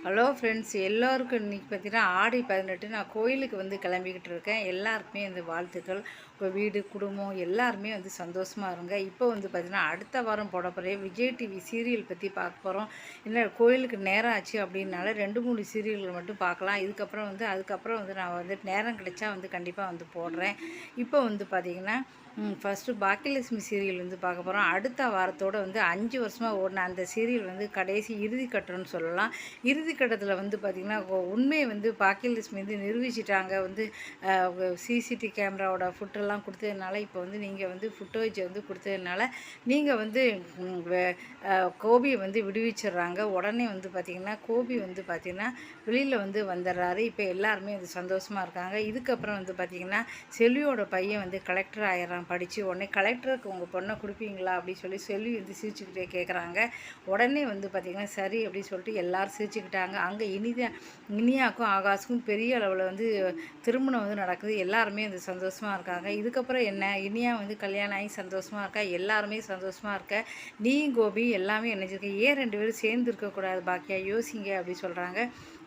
Hello friends, எல்லோருக்கும் இன்றைக்கி பார்த்தீங்கன்னா ஆடி 18 நான் கோயிலுக்கு வந்து கிளம்பிக்கிட்டு இருக்கேன். எல்லாருக்குமே இந்த வாழ்த்துக்கள். உங்கள் வீடு குடும்பம் எல்லாருமே வந்து சந்தோஷமாக இருங்க. இப்போ வந்து பார்த்திங்கன்னா அடுத்த வாரம் போட போகிற விஜய் டிவி சீரியல் பற்றி பார்க்க போகிறோம். இல்லை கோயிலுக்கு நேரம் ஆச்சு அப்படின்னால 2-3 சீரியல்கள் மட்டும் பார்க்கலாம். அதுக்கப்புறம் வந்து நான் வந்து நேரம் கிடைச்சா வந்து கண்டிப்பாக வந்து போடுறேன். இப்போ வந்து பார்த்திங்கன்னா ஃபஸ்ட்டு பாக்கியலட்சுமி சீரியல் வந்து பார்க்க போகிறோம். அடுத்த வாரத்தோடு வந்து 5 வருஷமாக ஓடின அந்த சீரியல் வந்து கடைசி இறுதி கட்டம்னு சொல்லலாம். இறுதி கட்டத்தில் வந்து பார்த்திங்கன்னா உண்மையை வந்து பாக்கியலட்சுமி வந்து நிரூபிச்சிட்டாங்க. வந்து சிசிடி கேமராவோட ஃபுட்டெல்லாம் கொடுத்ததுனால இப்போ வந்து நீங்கள் வந்து ஃபுட்டேஜ் வந்து கொடுத்ததுனால நீங்கள் வந்து கோபியை வந்து விடுவிச்சிடுறாங்க. உடனே வந்து பார்த்திங்கன்னா கோபி வந்து பார்த்திங்கன்னா வெளியில் வந்து வந்துடுறாரு. இப்போ எல்லாருமே வந்து சந்தோஷமாக இருக்காங்க. இதுக்கப்புறம் வந்து பார்த்திங்கன்னா செல்வியோட பையன் வந்து கலெக்டர் ஆயிடுறான். படித்து உடனே கலெக்டருக்கு உங்கள் பொண்ணை கொடுப்பீங்களா அப்படின்னு சொல்லி செல்வி வந்து சிரிச்சுக்கிட்டே கேட்குறாங்க. உடனே வந்து பார்த்திங்கன்னா சரி அப்படின்னு சொல்லிட்டு எல்லோரும் சிரிச்சுக்கிட்டாங்க. அங்கே இனியாக்கும் ஆகாஷுக்கும் பெரிய அளவில் வந்து திருமணம் வந்து நடக்குது. எல்லாருமே வந்து சந்தோஷமாக இருக்காங்க. இதுக்கப்புறம் என்ன, இனியா வந்து கல்யாணம் ஆகி சந்தோஷமாக இருக்கா. எல்லாருமே சந்தோஷமாக இருக்க. நீயும் கோபி எல்லாமே நினைச்சிருக்க. ஏன் 2 பேரும் சேர்ந்து இருக்கக்கூடாது பாக்கியா, யோசிங்க அப்படி சொல்கிறாங்க.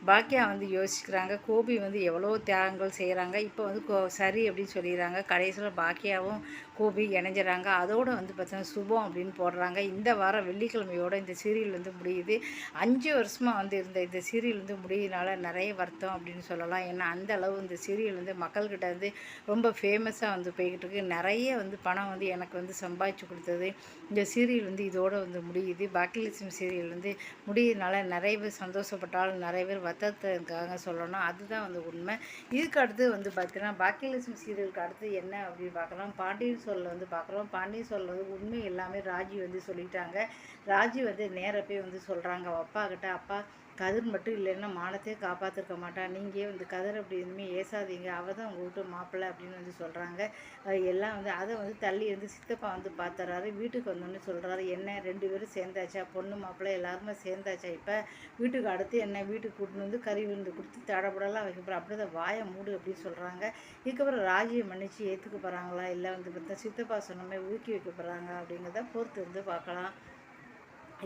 பாக்கியா வந்து யோசிக்கிறாங்க. கோபி வந்து எவ்வளோ தியாகங்கள் செய்கிறாங்க. இப்போ வந்து சரி அப்படின்னு சொல்லிடுறாங்க. கடைசியில் பாக்கியாவும் கோபி இணைஞ்சிடறாங்க. அதோடு வந்து பார்த்தீங்கன்னா சுபம் அப்படின்னு போடுறாங்க. இந்த வாரம் வெள்ளிக்கிழமையோட இந்த சீரியல் வந்து முடியுது. 5 வருஷமாக வந்து இருந்த இந்த சீரியல் வந்து முடியினால நிறைய வருத்தம் அப்படின்னு சொல்லலாம். ஏன்னா அந்த அளவு இந்த சீரியல் வந்து மக்கள்கிட்ட வந்து ரொம்ப ஃபேமஸாக வந்து போய்கிட்டு இருக்கு. நிறைய வந்து பணம் வந்து எனக்கு வந்து சம்பாதிச்சு கொடுத்தது இந்த சீரியல் வந்து இதோடு வந்து முடியுது. பாக்கியலட்சுமி சீரியல் வந்து முடியிறதுனால நிறைய பேர் சந்தோஷப்பட்டாலும் நிறைய பேர் வருத்தத்துக்காக சொல்லணும். அதுதான் வந்து உண்மை. இதுக்கு அடுத்து வந்து பார்த்தீங்கன்னா பாக்கியலட்சுமி சீரியலுக்கு அடுத்து என்ன அப்படின்னு பார்க்கலாம். பாண்டியன் ஸ்டோரில் வந்து பார்க்குறோம். பாண்டியன் ஸ்டோரில் வந்து உண்மை எல்லாமே ராஜி வந்து சொல்லிட்டாங்க. ராஜி வந்து நேரப்பே வந்து சொல்கிறாங்க அப்பா கிட்ட, அப்பா கதிர் மட்டும் இல்லைன்னா மானத்தையே காப்பாற்றிருக்க மாட்டான். நீங்கள் வந்து கதிர் அப்படி இனிமேல் ஏசாதீங்க, அவள் தான் உங்கள் வீட்டு மாப்பிள்ளை அப்படின்னு வந்து சொல்கிறாங்க. எல்லாம் வந்து அதை வந்து தள்ளி வந்து சித்தப்பா வந்து பார்த்துறாரு. வீட்டுக்கு வந்தோடனே சொல்கிறாரு, என்ன 2 பேரும் சேர்ந்தாச்சா, பொண்ணு மாப்பிள்ளை எல்லாருமே சேர்ந்தாச்சா, இப்போ வீட்டுக்கு அடுத்து என்ன, வீட்டுக்கு கூட்டின்னு வந்து கறி விருந்து கொடுத்து தடபடலாம் வைக்க போகிறோம், அப்படி தான் வாயை மூடு அப்படின்னு சொல்கிறாங்க. இதுக்கப்புறம் ராஜியை மன்னிச்சு ஏற்றுக்க போகிறாங்களா, இல்லை வந்து பார்த்தா சித்தப்பா சொன்னமே ஊக்கி வைக்க போகிறாங்க அப்படிங்கிறத பொறுத்து வந்து பார்க்கலாம்.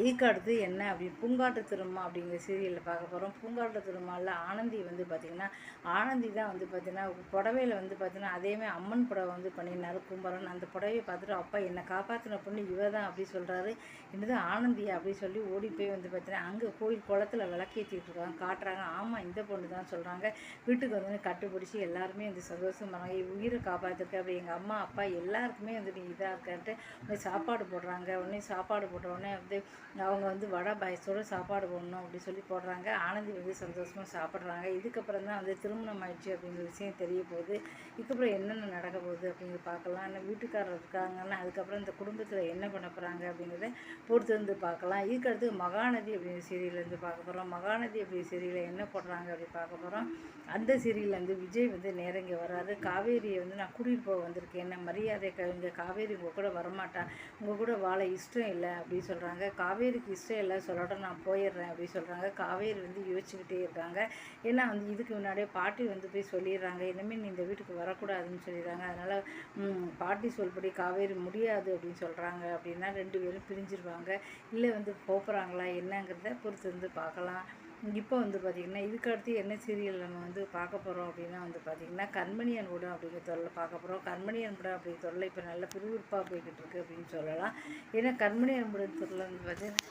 இதுக்கு அடுத்து என்ன அப்படின்னு பூங்காட்டு திருமா அப்படிங்கிற சீரியலில் பார்க்க போகிறோம். பூங்காட்டு திருமாவில் ஆனந்தி வந்து பார்த்திங்கன்னா ஆனந்தி தான் வந்து பார்த்திங்கன்னா புடவையில் வந்து பார்த்திங்கன்னா அதேமாதிரி அம்மன் புடவை வந்து பண்ணினார் கும்பரன். அந்த புடவையை பார்த்துட்டு அப்பா என்னை காப்பாற்றின பொண்ணு இவ தான் அப்படி சொல்கிறாரு. என்னது ஆனந்தியா அப்படி சொல்லி ஓடி போய் வந்து பார்த்திங்கன்னா அங்கே கோயில் குளத்தில் விளக்கேற்றிட்டு இருக்காங்க, காட்டுறாங்க. ஆமாம் இந்த பொண்ணு தான் சொல்கிறாங்க. வீட்டுக்கு வந்து கட்டுப்பிடிச்சி எல்லாருமே வந்து சந்தோஷம் பண்ணாங்க. உயிரை காப்பாற்றிருக்க அப்படி எங்கள் அம்மா அப்பா எல்லாருக்குமே வந்து நீ இதாக இருக்கான்ட்டு உடனே சாப்பாடு போடுறாங்க. உடனே சாப்பாடு போட்ட உடனே வந்து அவங்க வந்து வடை பாயசத்தோடு சாப்பாடு போடணும் அப்படி சொல்லி போடுறாங்க. ஆனந்தி வந்து சந்தோஷமாக சாப்பிட்றாங்க. இதுக்கப்புறம் தான் வந்து திருமணம் ஆயிடுச்சு அப்படிங்கிற விஷயம் தெரிய போகுது. இதுக்கப்புறம் என்னென்ன நடக்க போகுது அப்படிங்கிறது பார்க்கலாம். ஆனால் வீட்டுக்காரர் இருக்காங்கன்னா அதுக்கப்புறம் இந்த குடும்பத்தில் என்ன பண்ண போகிறாங்க அப்படிங்கிறத பொறுத்து வந்து பார்க்கலாம். இதுக்கடுத்து மகாநதி அப்படிங்கிற சீரியலேருந்து பார்க்க போகிறோம். மகாநதி அப்படிங்கிற சீரியலில் என்ன போடுறாங்க அப்படி பார்க்க போகிறோம். அந்த சீரியலில் வந்து விஜய் வந்து நேரங்க வராது. காவேரியை வந்து நான் கூட்டிகிட்டு போக வந்திருக்கேன், என்ன மரியாதை இங்கே காவேரி உங்கள் கூட வரமாட்டான், உங்கள் கூட வாழ இஷ்டம் இல்லை அப்படின்னு சொல்கிறாங்க. காவேரிக்கு இஷ்டம் இல்லை சொல்லட்டும், நான் போயிடுறேன் அப்படின்னு சொல்கிறாங்க. காவேரி வந்து யோசிச்சுக்கிட்டே இருக்காங்க. ஏன்னா வந்து இதுக்கு முன்னாடியே பாட்டி வந்து போய் சொல்லிடுறாங்க, இனிமேல் நீ இந்த வீட்டுக்கு வரக்கூடாதுன்னு சொல்லிடுறாங்க. அதனால் பாட்டி சொல்படி காவேரி முடியாது அப்படின்னு சொல்கிறாங்க. அப்படின்னா 2 பேரும் பிரிஞ்சிருவாங்க. இல்லை வந்து போகிறாங்களா என்னங்கிறத பொறுத்து வந்து பார்க்கலாம். இப்போ வந்து பார்த்திங்கன்னா இதுக்கு அடுத்து என்ன சீரியல் நம்ம வந்து பார்க்க போகிறோம் அப்படின்னா வந்து பார்த்திங்கன்னா கண்மணியன் கூட அப்படிங்கிற தொடரில் பார்க்க போகிறோம். கண்மணியன் கூட அப்படிங்கிற தொடரில் இப்போ நல்ல விறுவிறுப்பாக போய்கிட்டு இருக்குது அப்படின்னு சொல்லலாம். ஏன்னா கண்மணியன் கூட தொடரில் வந்து பார்த்திங்கன்னா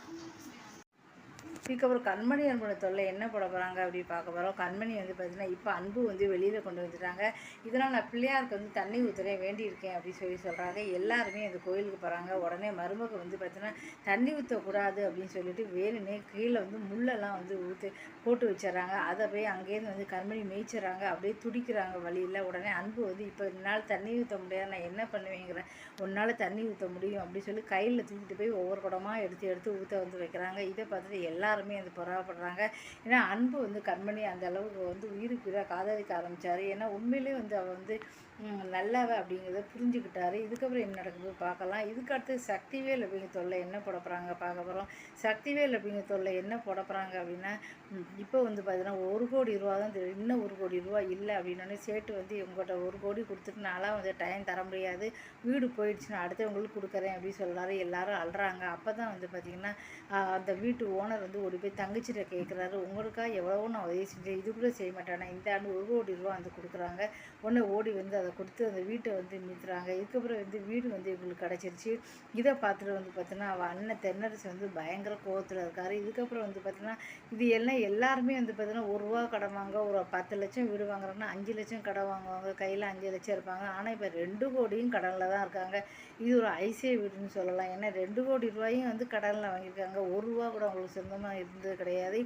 இதுக்கப்புறம் கண்மணி அன்போட தொல்லை என்ன போட போகிறாங்க அப்படின்னு பார்க்க போகிறோம். கண்மணி வந்து பார்த்திங்கன்னா இப்போ அன்பு வந்து வெளியில் கொண்டு வந்துட்டாங்க. இதனால் நான் பிள்ளையாருக்கு வந்து தண்ணி ஊற்றுறேன் வேண்டியிருக்கேன் அப்படின்னு சொல்கிறாங்க. எல்லாருமே அந்த கோயிலுக்கு போகிறாங்க. உடனே மருமக வந்து பார்த்திங்கன்னா தண்ணி ஊற்றக்கூடாது அப்படின்னு சொல்லிட்டு வேணுன்னே கீழே வந்து முள்ளெல்லாம் வந்து போட்டு வச்சிடறாங்க. அதை போய் அங்கேருந்து வந்து கண்மணி மேய்ச்சிடறாங்க. அப்படியே துடிக்கிறாங்க வழியில். உடனே அன்பு வந்து இப்போ என்னால் தண்ணி ஊற்ற முடியாது, நான் என்ன பண்ணுவேங்கிறேன், உன்னால் தண்ணி ஊற்ற முடியும் அப்படின்னு சொல்லி கையில் தூக்கிட்டு போய் ஒவ்வொரு குடமாக எடுத்து ஊற்ற வந்து வைக்கிறாங்க. இதை பார்த்துட்டு எல்லாருமே வந்து பொறாப்படுறாங்க. ஏன்னா அன்பு வந்து கண்மணி அந்த அளவுக்கு வந்து உயிருக்கு உயிராக காதலிக்க ஆரம்பித்தார். ஏன்னா உண்மையிலே வந்து அவள் வந்து நல்லவ அப்படிங்கிறத புரிஞ்சுக்கிட்டாரு. இதுக்கப்புறம் என்ன நடக்குது பார்க்கலாம். இதுக்கு அடுத்து சக்திவேல் அப்படிங்கிற தொல்லை என்ன போட போகிறாங்க பார்க்க போகிறோம். சக்திவேல் அப்படிங்கிற தொல்லை என்ன போட போகிறாங்க அப்படின்னா, இப்போ வந்து பார்த்தீங்கன்னா ரூ. 1,00,00,000 தான் தெரியும். இன்னும் ரூ. 1,00,00,000 இல்லை அப்படின்னோடனே சேட்டு வந்து உங்கள்கிட்ட 1,00,00,000 கொடுத்துட்டு நான்லாம் வந்து டைம் தர முடியாது, வீடு போயிடுச்சு, நான் அடுத்தவங்களுக்கு கொடுக்குறேன் அப்படின்னு சொல்கிறாரு. எல்லாரும் அழுறாங்க. அப்போ தான் வந்து பார்த்திங்கன்னா அந்த வீட்டு ஓனர் வந்து ஓடி போய் தங்கச்சிட்ட கேட்குறாரு, உங்களுக்காக எவ்வளவோ நான் உதவி செஞ்சேன், இது கூட செய்ய மாட்டேனா, இந்த ஆண்டு ரூ. 1,00,00,000 வந்து கொடுக்குறாங்க. உடனே ஓடி வந்து அதை கொடுத்து அந்த வீட்டை வந்து மீத்துறாங்க. இதுக்கப்புறம் வந்து வீடு வந்து இவங்களுக்கு கிடச்சிருச்சு. இதை பார்த்துட்டு வந்து பார்த்தீங்கன்னா அவள் அண்ணன் தென்னரசு வந்து பயங்கர கோவத்தில் இருக்கார். இதுக்கப்புறம் வந்து பார்த்தீங்கன்னா இது எல்லாம் எல்லாருமே வந்து பார்த்தீங்கன்னா ரூ. 1 கடன் வாங்க, ஒரு 10 லட்சம் வீடு வாங்குறாங்கன்னா 5 லட்சம் கடன் வாங்குவாங்க, கையில் 5 லட்சம் இருப்பாங்க. ஆனால் இப்போ 2 கோடியும் கடனில் தான் இருக்காங்க. இது ஒரு ஐசிஐ வீடுன்னு சொல்லலாம். ஏன்னா 2 கோடி ரூபாயும் வந்து கடனில் வாங்கியிருக்காங்க. ரூபா கூட அவங்களுக்கு சொந்தமாக இருந்தது கிடையாது.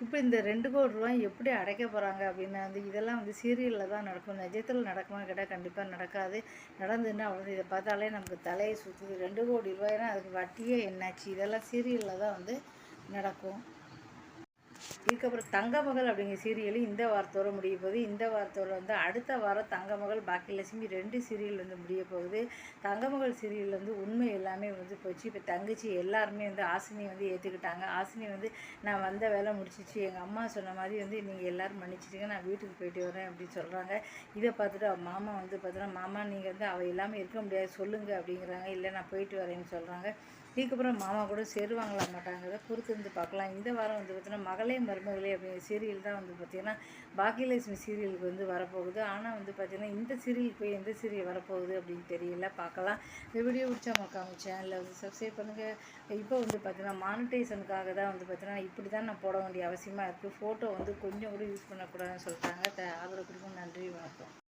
இப்போ இந்த 2 கோடி ரூபாய் எப்படி அடைக்க போகிறாங்க அப்படின்னா வந்து இதெல்லாம் வந்து சீரியலில் தான் நடக்கும். நிஜத்தில் நடக்குமா கேட்டால் கண்டிப்பாக நடக்காது. நடந்துன்னா அவ்வளோ இதை பார்த்தாலே நமக்கு தலையை சுற்றுது. 2 கோடி ரூபாய்னா அதுக்கு வட்டியே என்னாச்சு? இதெல்லாம் சீரியலில் தான் வந்து நடக்கும். இதுக்கப்புறம் தங்கமகள் அப்படிங்கிற சீரியல் இந்த வாரத்தோடு முடிய போகுது. இந்த வாரத்தோடு வந்து அடுத்த வாரம் தங்கமகள் பாக்கியலட்சுமி 2 சீரியல் வந்து முடிய போகுது. தங்கமகள் சீரியல் வந்து உண்மை எல்லாமே வந்து போச்சு. இப்போ தங்கச்சி எல்லாருமே வந்து ஆசினி வந்து ஏற்றுக்கிட்டாங்க. ஆசினி வந்து நான் வந்த வேலை முடிச்சிச்சு, எங்கள் அம்மா சொன்ன மாதிரி வந்து நீங்கள் எல்லோரும் மன்னிச்சிடுங்க, நான் வீட்டுக்கு போயிட்டு வரேன் அப்படின்னு சொல்கிறாங்க. இதை பார்த்துட்டு அவள் மாமா வந்து பார்த்தீங்கன்னா, மாமா நீங்கள் வந்து அவள் இல்லாமல் இருக்க முடியாது சொல்லுங்கள் அப்படிங்கிறாங்க. இல்லை நான் போயிட்டு வரேன்னு சொல்கிறாங்க. இதுக்கப்புறம் மாமா கூட சேருவாங்களா மாட்டாங்கிறத பொறுத்து வந்து பார்க்கலாம். இந்த வாரம் வந்து பார்த்திங்கன்னா மகளே மருமகளே அப்படிங்கிற சீரியல் தான் வந்து பார்த்திங்கன்னா பாக்கியலட்சுமி சீரியலுக்கு வந்து வரப்போகுது. ஆனால் வந்து பார்த்திங்கன்னா இந்த சீரியலுக்கு போய் எந்த சீரியல் வரப்போகுது அப்படின்னு தெரியல, பார்க்கலாம். இந்த வீடியோ பிடிச்சா மறக்காம சேனலில் வந்து சப்ஸ்கிரைப் பண்ணுங்கள். இப்போ வந்து பார்த்திங்கன்னா மானிட்டைசனுக்காக தான் வந்து பார்த்திங்கன்னா இப்படி தான் நான் போட வேண்டிய அவசியமாக இருக்குது. ஃபோட்டோ வந்து கொஞ்சம் கூட யூஸ் பண்ணக்கூடாதுன்னு சொல்லிட்டாங்க. ஆதரவு கொடுக்கும். நன்றி, வணக்கம்.